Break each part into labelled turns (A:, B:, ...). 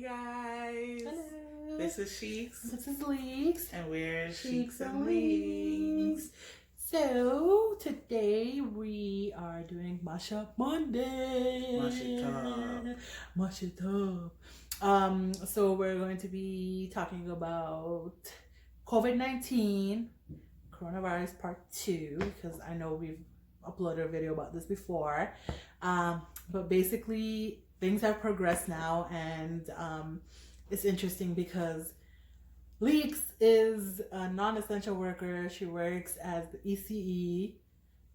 A: guys.
B: Hello.
A: This is Sheeks.
B: This is Leeks.
A: And we're
B: Sheeks
A: and Leeks.
B: So today we are doing Mashup Monday. Mash it up. So we're going to be talking about COVID-19, coronavirus part 2, because I know we've uploaded a video about this before. But basically things have progressed now, and it's interesting because Leeks is a non-essential worker. She works as the ECE,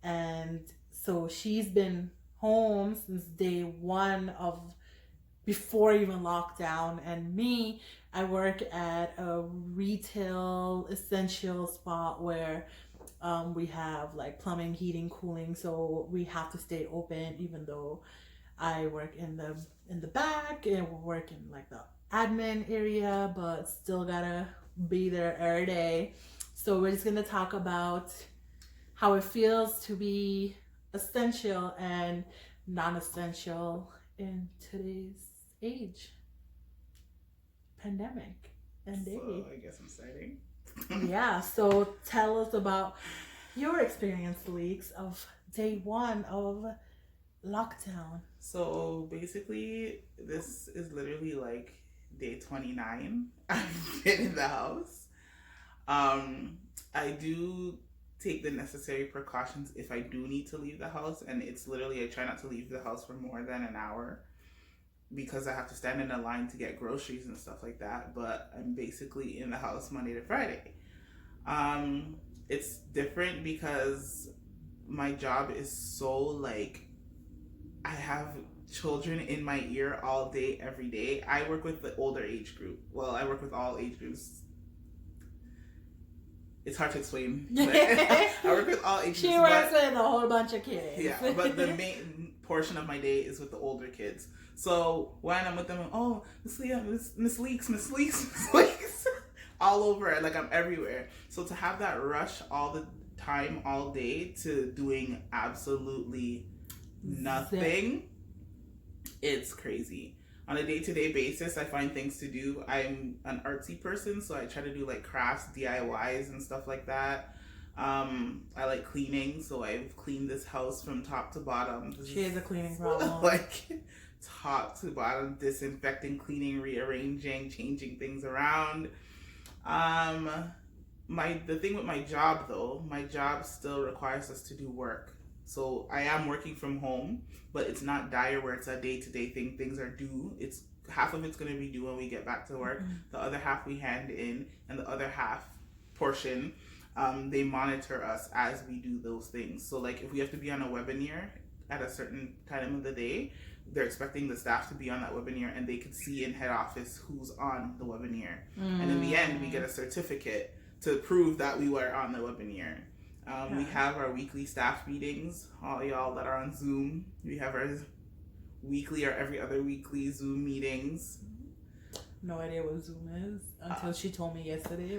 B: and so she's been home since day one of before even lockdown. And me, I work at a retail essential spot where we have like plumbing, heating, cooling, so we have to stay open even though I work in the back and work in like the admin area, but still gotta be there every day. So we're just gonna talk about how it feels to be essential and non-essential in today's age, pandemic and day.
A: So I guess I'm starting.
B: Yeah, so tell us about your experience, Leeks, of day one of lockdown.
A: So basically, this is literally like day 29. I've been in the house. I do take the necessary precautions if I do need to leave the house, and it's literally I try not to leave the house for more than an hour because I have to stand in a line to get groceries and stuff like that. But I'm basically in the house Monday to Friday. It's different because my job is so like I have children in my ear all day, every day. I work with the older age group. Well, I work with all age groups. It's hard to explain. But I work with all age groups.
B: She works with a whole bunch of kids.
A: Yeah, but the main portion of my day is with the older kids. So when I'm with them, oh, Miss Leeks, all over. Like I'm everywhere. So to have that rush all the time, all day, to doing absolutely nothing, it's crazy. On a day-to-day basis, I find things to do. I'm an artsy person, so I try to do like crafts, DIYs and stuff like that. I like cleaning, so I've cleaned this house from top to bottom.
B: She has a cleaning problem.
A: Like top to bottom, disinfecting, cleaning, rearranging, changing things around. The thing with my job though, my job still requires us to do work. So I am working from home, but it's not dire where it's a day-to-day thing. Things are due. It's half of it's going to be due when we get back to work. Mm-hmm. The other half we hand in, and the other half portion, they monitor us as we do those things. So like if we have to be on a webinar at a certain time of the day, they're expecting the staff to be on that webinar, and they can see in head office who's on the webinar. And in the end, we get a certificate to prove that we were on the webinar. We have our weekly staff meetings. All y'all that are on Zoom, we have our weekly or every other weekly Zoom meetings.
B: No idea what Zoom is until she told me yesterday.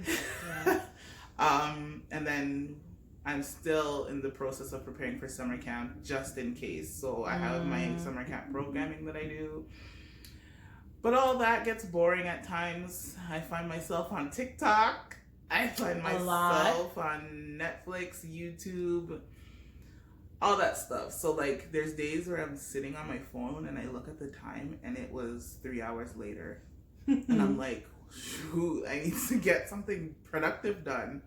B: But, yeah.
A: And then I'm still in the process of preparing for summer camp just in case. So I have my summer camp programming that I do. But all that gets boring at times. I find myself on TikTok. I find myself on Netflix, YouTube, all that stuff. So like there's days where I'm sitting on my phone and I look at the time and it was 3 hours later. And I'm like, shoot, I need to get something productive done.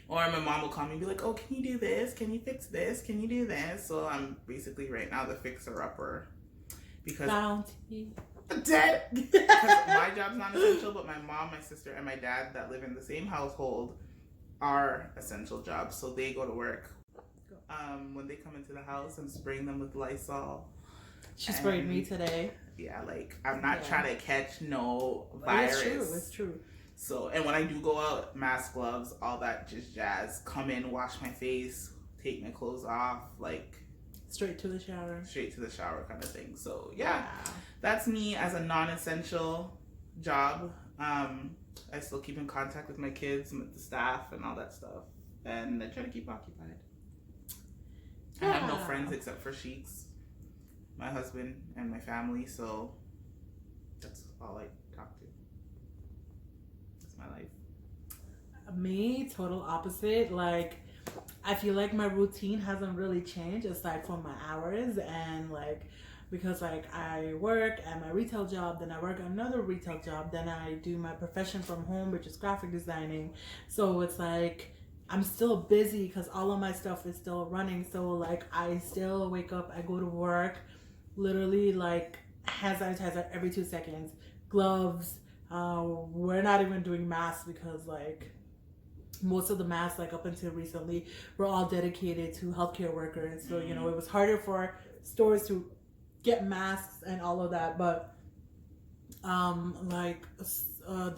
A: Or my mom will call me and be like, oh, can you do this? Can you fix this? Can you do this? So I'm basically right now the fixer-upper. Because dead. Because my job's not essential, but my mom, my sister, and my dad that live in the same household are essential jobs. So they go to work. When they come into the house, I'm spraying them with Lysol.
B: She sprayed me today.
A: Yeah, like I'm not trying to catch no virus.
B: It's true.
A: So, and when I do go out, mask, gloves, all that just jazz. Come in, wash my face, take my clothes off, like
B: straight to the shower
A: kind of thing. So yeah. That's me as a non-essential job. I still keep in contact with my kids and with the staff and all that stuff. And I try to keep occupied. I have no friends except for Sheeks, my husband, and my family. So that's all I talk to. That's my life.
B: Me, total opposite. Like, I feel like my routine hasn't really changed aside from my hours and like because like I work at my retail job, then I work at another retail job, then I do my profession from home, which is graphic designing. So it's like I'm still busy because all of my stuff is still running. So like I still wake up, I go to work, literally like hand sanitizer every 2 seconds, gloves. We're not even doing masks because like most of the masks like up until recently were all dedicated to healthcare workers, so you know it was harder for stores to get masks and all of that. But the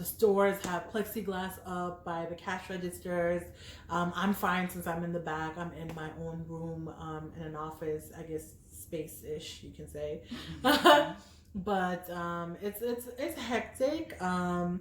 B: stores have plexiglass up by the cash registers. I'm fine since I'm in the back. I'm in my own room, in an office, I guess space-ish you can say. But it's hectic. You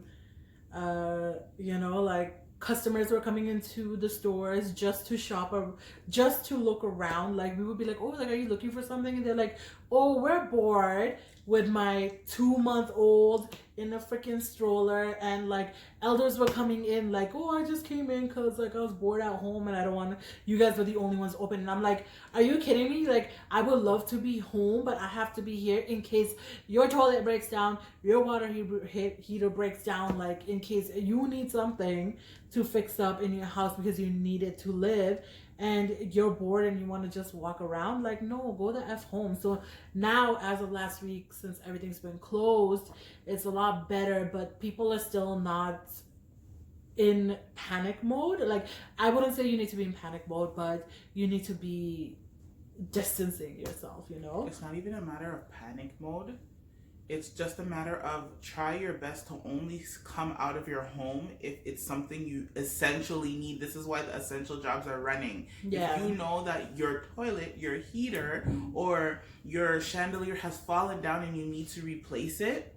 B: know, like customers were coming into the stores just to shop or just to look around. Like we would be like, oh, like, are you looking for something? And they're like, oh, we're bored, with my 2-month-old in a freaking stroller. And like elders were coming in like, oh, I just came in because like I was bored at home and I don't want you guys were the only ones open. And I'm like, are you kidding me? Like I would love to be home, but I have to be here in case your toilet breaks down, your water heater breaks down, like in case you need something to fix up in your house because you need it to live and you're bored and you want to just walk around. Like, no, go the F home. So now, as of last week, since everything's been closed, it's a lot better, but people are still not in panic mode. Like, I wouldn't say you need to be in panic mode, but you need to be distancing yourself, you know?
A: It's not even a matter of panic mode. It's just a matter of try your best to only come out of your home if it's something you essentially need. This is why the essential jobs are running.
B: Yeah.
A: If you know that your toilet, your heater, or your chandelier has fallen down and you need to replace it,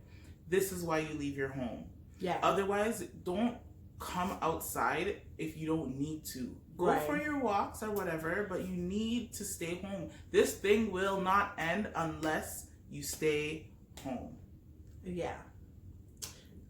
A: this is why you leave your home.
B: Yeah.
A: Otherwise, don't come outside if you don't need to. Go for your walks or whatever, but you need to stay home. This thing will not end unless you stay home.
B: Yeah.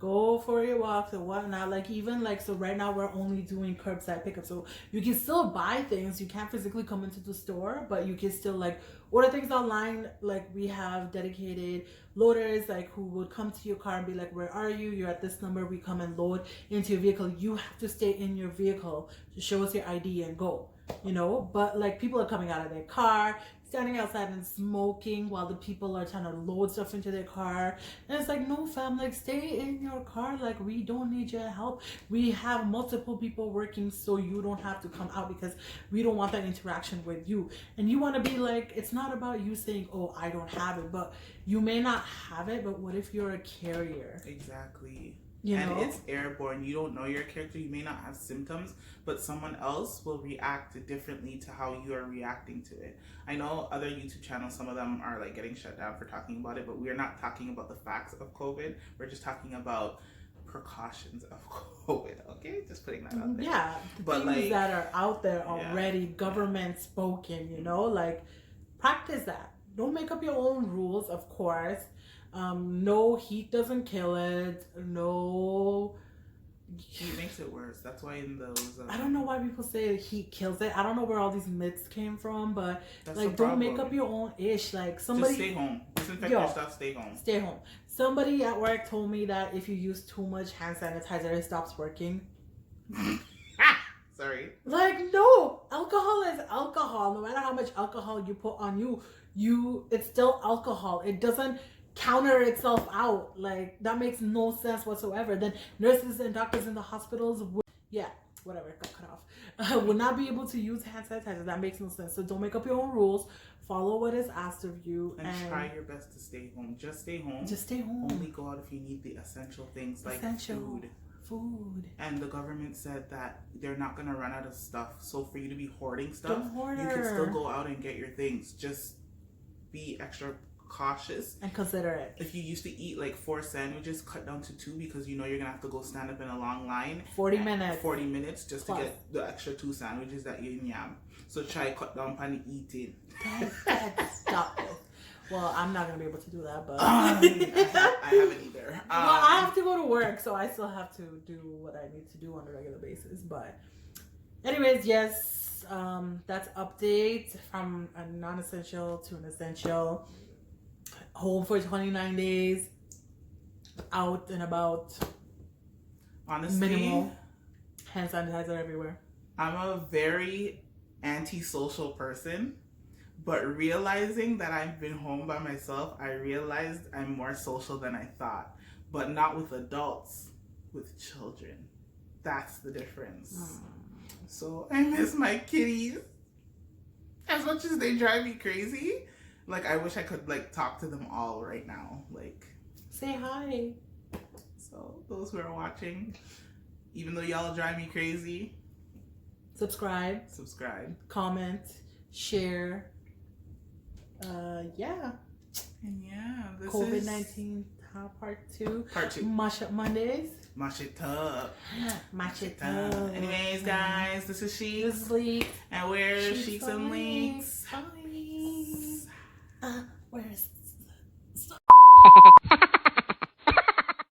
B: Go for your walks and whatnot. Like even like so right now we're only doing curbside pickup. So you can still buy things. You can't physically come into the store, but you can still like order things online. Like we have dedicated loaders like who would come to your car and be like, where are you? You're at this number. We come and load into your vehicle. You have to stay in your vehicle to show us your ID and go. You know, but like people are coming out of their car, standing outside and smoking while the people are trying to load stuff into their car. And it's like, no fam, like stay in your car. Like we don't need your help. We have multiple people working so you don't have to come out because we don't want that interaction with you. And you want to be like, it's not about you saying, oh, I don't have it, but you may not have it, but what if you're a carrier?
A: Exactly.
B: You
A: and
B: know?
A: It's airborne. You don't know your character. You may not have symptoms, but someone else will react differently to how you are reacting to it. I know other YouTube channels, some of them are like getting shut down for talking about it, but we're not talking about the facts of COVID. We're just talking about precautions of COVID. Okay, just putting that out there.
B: Yeah,
A: but
B: things
A: like,
B: that are out there already, government spoken. You know, like practice that. Don't make up your own rules, of course. No, heat doesn't kill it. No,
A: heat makes it worse. That's why in those
B: I don't know why people say heat kills it. I don't know where all these myths came from, but
A: that's
B: like don't make up your own ish. Like somebody
A: just stay home. Disinfect your stuff, stay home.
B: Stay home. Somebody at work told me that if you use too much hand sanitizer it stops working.
A: Sorry.
B: Like no, alcohol is alcohol. No matter how much alcohol you put on you it's still alcohol. It doesn't counter itself out. Like that makes no sense whatsoever. Then nurses and doctors in the hospitals would, whatever, got cut off, would not be able to use hand sanitizer. That makes no sense. So don't make up your own rules. Follow what is asked of you
A: and try your best to stay home. Just stay home.
B: Just stay home.
A: Only go out if you need the essential things like food. And the government said that they're not going to run out of stuff. So for you to be hoarding stuff, you can still go out and get your things. Just be extra cautious
B: and considerate.
A: If you used to eat like 4 sandwiches, cut down to 2 because you know you're gonna have to go stand up in a long line
B: 40 minutes
A: just plus to get the extra 2 sandwiches that you yam. So try cut down on eating.
B: Stop it. Well, I'm not gonna be able to do that, but
A: I haven't either.
B: well, I have to go to work, so I still have to do what I need to do on a regular basis. But, anyways, yes, that's update from a non-essential to an essential. Home for 29 days. Out and about.
A: Honestly,
B: minimal hand sanitizer everywhere.
A: I'm a very antisocial person, but realizing that I've been home by myself, I realized I'm more social than I thought. But not with adults, with children. That's the difference. So I miss my kitties. As much as they drive me crazy, like I wish I could like talk to them all right now. Like,
B: say hi.
A: So those who are watching, even though y'all drive me crazy,
B: subscribe, comment, share. Yeah.
A: And yeah, this
B: COVID-19 part 2. Mash Up Mondays.
A: Mash it up.
B: Mash it up.
A: Anyways, guys, this is Sheeks.
B: This is Leeks.
A: And we're Sheeks and Leeks.
B: Bye.